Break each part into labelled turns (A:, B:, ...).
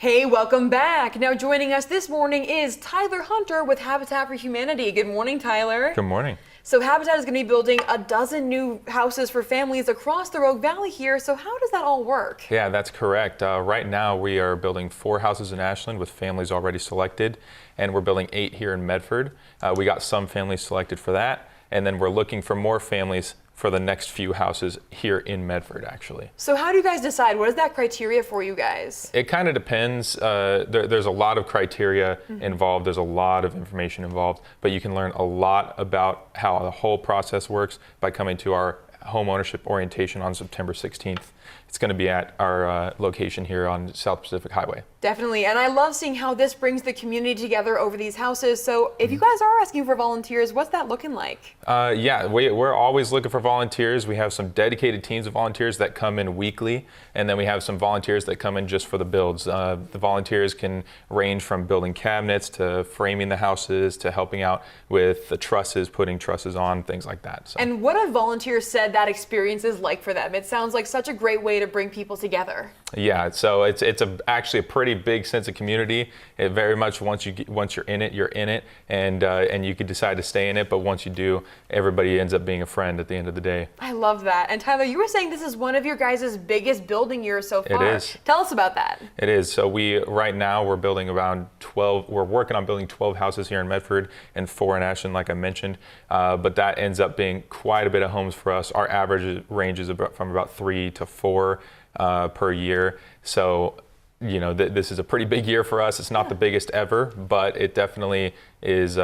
A: Hey, welcome back. Now joining us this morning is Tyler Hunter with Habitat for Humanity. Good morning, Tyler.
B: Good morning.
A: So Habitat is going to be building a dozen new houses for families across the Rogue Valley here. So how does that all work?
B: Yeah, that's correct. Right now we are building 4 houses in Ashland with families already selected, and we're building 8 here in Medford. We got some families selected for that, and then we're looking for more families for the next few houses here in Medford, actually.
A: So how do you guys decide? What is that criteria for you guys?
B: It kind of depends. There's a lot of criteria involved. There's a lot of information involved, but you can learn a lot about how the whole process works by coming to our home ownership orientation on September 16th. It's going to be at our location here on South Pacific Highway.
A: Definitely, and I love seeing how this brings the community together over these houses. So if you guys are asking for volunteers, what's that looking like?
B: Yeah, we're always looking for volunteers. We have some dedicated teams of volunteers that come in weekly, and then we have some volunteers that come in just for the builds. The volunteers can range from building cabinets to framing the houses to helping out with the trusses, putting trusses on, things like that. So.
A: And what have volunteers said that experience is like for them? It sounds like such a great way to bring people together.
B: Yeah, so it's actually a pretty big sense of community. It very much once you're in it, and you could decide to stay in it. But once you do, everybody ends up being a friend at the end of the day.
A: I love that. And Tyler, you were saying this is one of your guys' biggest building years so far.
B: It is.
A: Tell us about that.
B: It is. So right now we're building around 12. We're working on building 12 houses here in Medford and 4 in Ashland, like I mentioned. But that ends up being quite a bit of homes for us. Our average ranges from about 3 to 4 per year. So, you know, this is a pretty big year for us. It's not the biggest ever, but it definitely is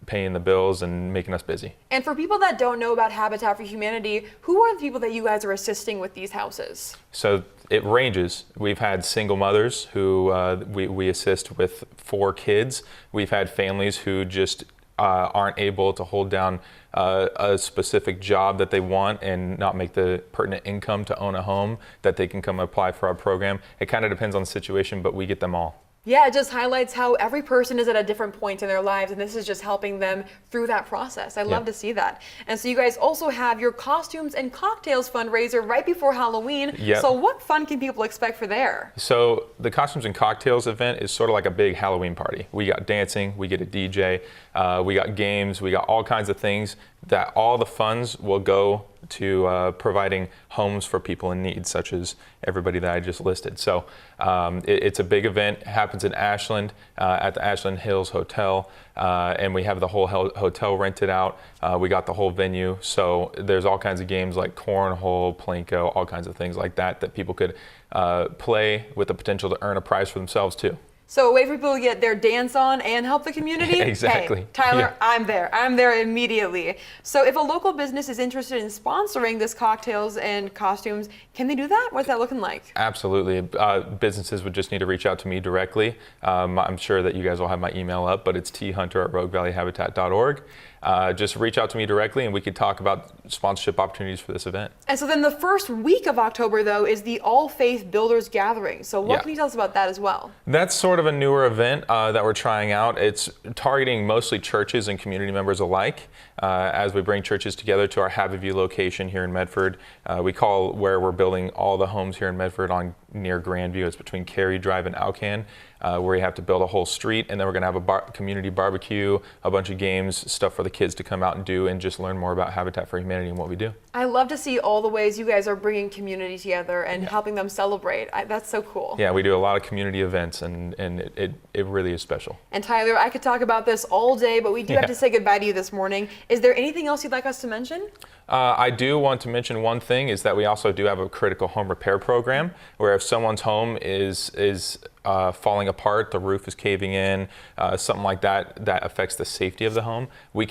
B: paying the bills and making us busy.
A: And for people that don't know about Habitat for Humanity, who are the people that you guys are assisting with these houses?
B: So it ranges. We've had single mothers who we assist with 4 kids. We've had families who just aren't able to hold down a specific job that they want and not make the pertinent income to own a home, that they can come apply for our program. It kind of depends on the situation, but we get them all.
A: Yeah, it just highlights how every person is at a different point in their lives, and this is just helping them through that process. I love to see that. And so you guys also have your costumes and cocktails fundraiser right before Halloween.
B: Yep.
A: So what fun can people expect for there?
B: So the costumes and cocktails event is sort of like a big Halloween party. We got dancing, we get a DJ, we got games, we got all kinds of things that all the funds will go to providing homes for people in need, such as everybody that I just listed. So it's a big event. It happens in Ashland at the Ashland Hills Hotel, and we have the whole hotel rented out. We got the whole venue. So there's all kinds of games like cornhole, Plinko, all kinds of things like that people could play with the potential to earn a prize for themselves too.
A: So a way for people to get their dance on and help the community?
B: Exactly.
A: Hey, Tyler,
B: Yeah.
A: I'm there. I'm there immediately. So if a local business is interested in sponsoring this cocktails and costumes, can they do that? What's that looking like?
B: Absolutely. Businesses would just need to reach out to me directly. I'm sure that you guys will have my email up, but it's thunter@roguevalleyhabitat.org. Just reach out to me directly and we could talk about sponsorship opportunities for this event.
A: And so then the first week of October, though, is the All Faith Builders Gathering. So what
B: Yeah.
A: can you tell us about that as well?
B: That's sort of a newer event that we're trying out. It's targeting mostly churches and community members alike. As we bring churches together to our Habitat location here in Medford. We call where we're building all the homes here in Medford on near Grandview. It's between Cary Drive and Alcan, where you have to build a whole street, and then we're going to have a community barbecue, a bunch of games, stuff for the kids to come out and do, and just learn more about Habitat for Humanity and what we do.
A: I love to see all the ways you guys are bringing community together and helping them celebrate. That's so cool.
B: Yeah, we do a lot of community events, and it really is special.
A: And Tyler, I could talk about this all day, but we do have to say goodbye to you this morning. Is there anything else you'd like us to mention?
B: I do want to mention one thing is that we also do have a critical home repair program where if someone's home is falling apart, the roof is caving in, something like that affects the safety of the home, you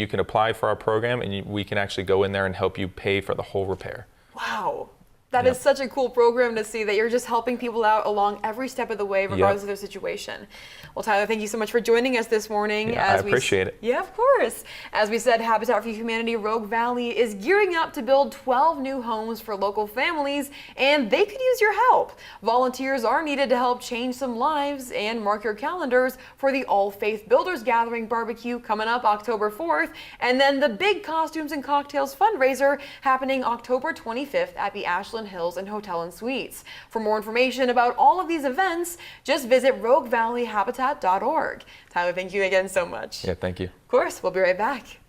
B: can apply for our program and we can actually go in there and help you pay for the whole repair.
A: Wow. That is such a cool program to see that you're just helping people out along every step of the way, regardless of their situation. Well, Tyler, thank you so much for joining us this morning.
B: Yeah, I appreciate it.
A: Yeah, of course. As we said, Habitat for Humanity Rogue Valley is gearing up to build 12 new homes for local families, and they could use your help. Volunteers are needed to help change some lives, and mark your calendars for the All Faith Builders Gathering barbecue coming up October 4th, and then the big Costumes and Cocktails fundraiser happening October 25th at the Ashland Woodland Hills and Hotel and Suites. For more information about all of these events, just visit roguevalleyhabitat.org. Tyler, thank you again so much.
B: Yeah, thank you.
A: Of course, we'll be right back.